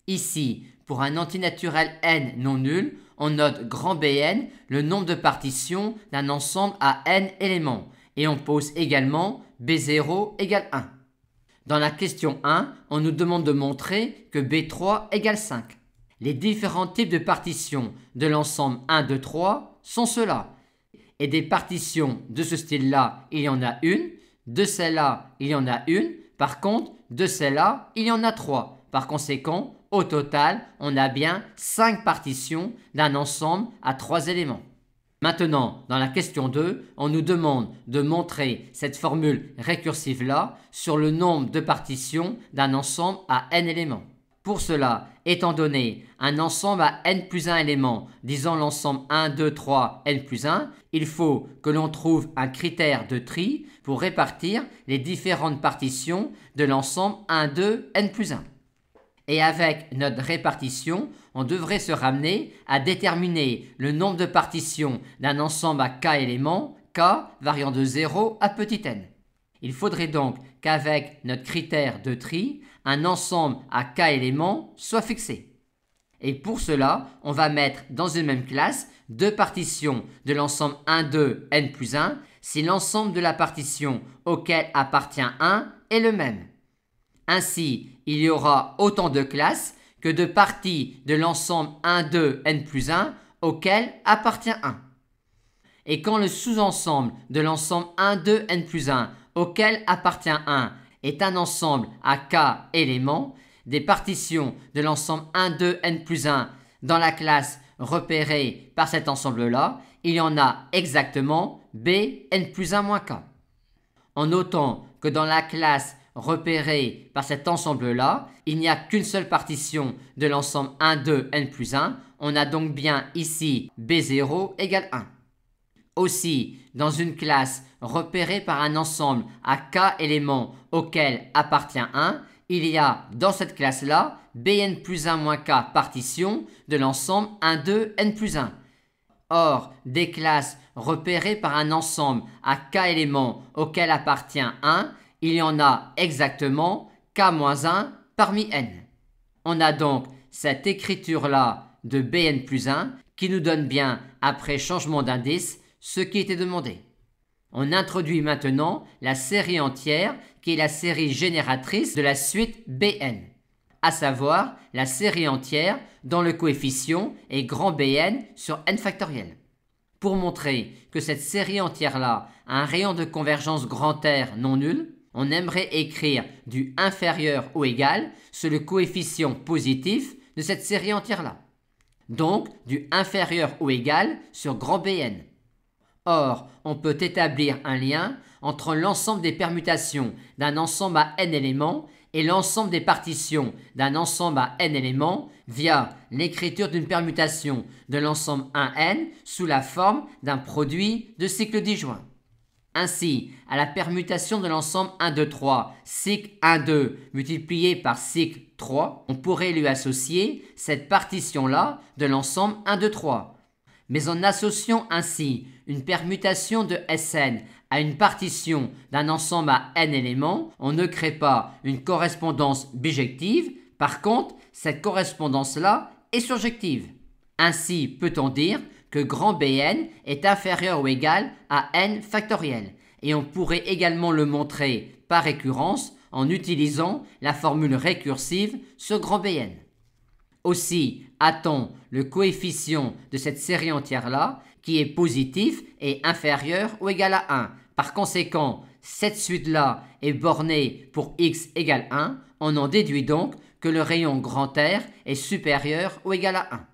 Ici, pour un antinaturel n non nul, on note grand Bn le nombre de partitions d'un ensemble à n éléments et on pose également B0 égale 1. Dans la question 1, on nous demande de montrer que B3 égale 5. Les différents types de partitions de l'ensemble 1, 2, 3 sont ceux-là. Et des partitions de ce style-là, il y en a une. De celle-là, il y en a une. Par contre, de celle-là, il y en a 3. Par conséquent, au total, on a bien 5 partitions d'un ensemble à 3 éléments. Maintenant, dans la question 2, on nous demande de montrer cette formule récursive-là sur le nombre de partitions d'un ensemble à n éléments. Pour cela, étant donné un ensemble à n plus 1 éléments, disons l'ensemble 1, 2, 3, n plus 1, il faut que l'on trouve un critère de tri pour répartir les différentes partitions de l'ensemble 1, 2, n plus 1. Et avec notre répartition, on devrait se ramener à déterminer le nombre de partitions d'un ensemble à k éléments, k variant de 0 à petit n. Il faudrait donc qu'avec notre critère de tri, un ensemble à k éléments soit fixé. Et pour cela, on va mettre dans une même classe deux partitions de l'ensemble 1, 2, n plus 1 si l'ensemble de la partition auquel appartient 1 est le même. Ainsi, il y aura autant de classes que de parties de l'ensemble 1, 2, n plus 1 auquel appartient 1. Et quand le sous-ensemble de l'ensemble 1, 2, n plus 1 auquel appartient 1 est un ensemble à k éléments, des partitions de l'ensemble 1, 2, n plus 1 dans la classe repérée par cet ensemble-là, il y en a exactement b n plus 1 moins k. En notant que dans la classe repérée par cet ensemble-là, il n'y a qu'une seule partition de l'ensemble 1, 2, n plus 1, on a donc bien ici B0 égale 1. Aussi, dans une classe repérée par un ensemble à k éléments auquel appartient 1, il y a dans cette classe-là Bn plus 1 moins k partitions de l'ensemble 1, 2, n plus 1. Or, des classes repérées par un ensemble à k éléments auquel appartient 1, il y en a exactement k-1 parmi n. On a donc cette écriture-là de Bn plus 1 qui nous donne bien, après changement d'indice, ce qui était demandé. On introduit maintenant la série entière qui est la série génératrice de la suite Bn, à savoir la série entière dont le coefficient est grand Bn sur n factoriel. Pour montrer que cette série entière-là a un rayon de convergence grand R non nul, on aimerait écrire du inférieur ou égal sur le coefficient positif de cette série entière-là. Donc, du inférieur ou égal sur grand Bn. Or, on peut établir un lien entre l'ensemble des permutations d'un ensemble à n éléments et l'ensemble des partitions d'un ensemble à n éléments via l'écriture d'une permutation de l'ensemble 1n sous la forme d'un produit de cycle disjoint. Ainsi, à la permutation de l'ensemble 1, 2, 3, cycle 1, 2 multiplié par cycle 3, on pourrait lui associer cette partition-là de l'ensemble 1, 2, 3. Mais en associant ainsi une permutation de Sn à une partition d'un ensemble à n éléments, on ne crée pas une correspondance bijective. Par contre, cette correspondance-là est surjective. Ainsi, peut-on dire que grand Bn est inférieur ou égal à n factoriel. Et on pourrait également le montrer par récurrence en utilisant la formule récursive sur grand Bn. Aussi, a-t-on le coefficient de cette série entière-là qui est positif et inférieur ou égal à 1. Par conséquent, cette suite-là est bornée pour x égale 1. On en déduit donc que le rayon grand R est supérieur ou égal à 1.